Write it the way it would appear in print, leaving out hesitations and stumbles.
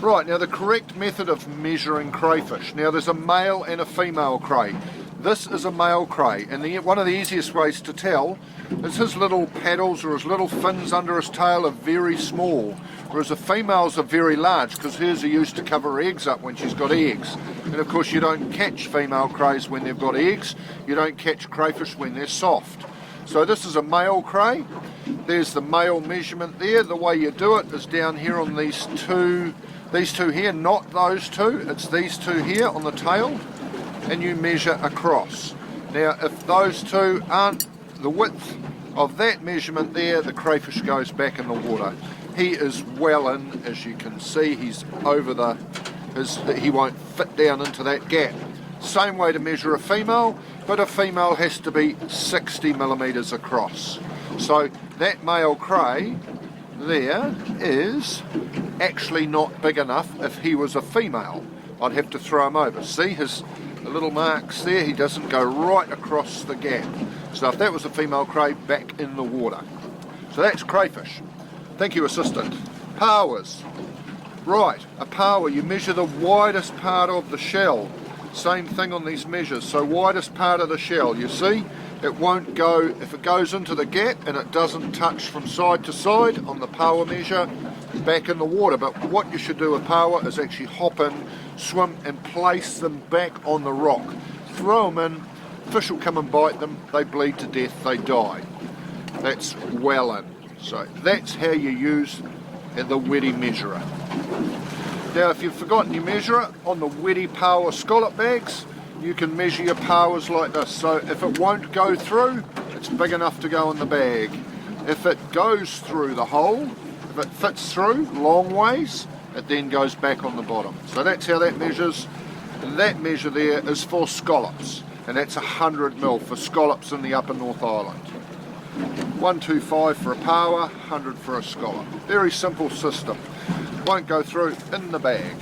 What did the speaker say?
Right, now the correct method of measuring crayfish. Now there's a male and a female cray. This is a male cray, and one of the easiest ways to tell is his little paddles or his little fins under his tail are very small, whereas the females are very large because hers are used to cover her eggs up when she's got eggs. And of course you don't catch female crays when they've got eggs, you don't catch crayfish when they're soft. So this is a male cray. There's the male measurement there. The way you do it is down here on these two here, not those two, it's these two here on the tail, and you measure across. Now if those two aren't the width of that measurement there, the crayfish goes back in the water. He is well in, as you can see, he's over he won't fit down into that gap. Same way to measure a female, but a female has to be 60 millimeters across. So that male cray there is actually not big enough if he was a female. I'd have to throw him over. See the little marks there, he doesn't go right across the gap. So if that was a female cray, back in the water. So that's crayfish. Thank you, assistant. Pauas. Right, a paua, you measure the widest part of the shell. Same thing on these measures, so widest part of the shell, you see? It won't go, if it goes into the gap and it doesn't touch from side to side on the paua measure, back in the water. But what you should do with paua is actually hop in, swim and place them back on the rock. Throw them in, fish will come and bite them, they bleed to death, they die. That's well in. So that's how you use the Wettie measurer. Now if you've forgotten your measurer, on the Wettie Paua scallop bags, you can measure your pauas like this. So if it won't go through, it's big enough to go in the bag. If it goes through the hole, if it fits through long ways, it then goes back on the bottom. So that's how that measures. And that measure there is for scallops, and that's 100 mil for scallops in the upper North Island. 125 for a paua, 100 for a scallop. Very simple system. Won't go through in the bag.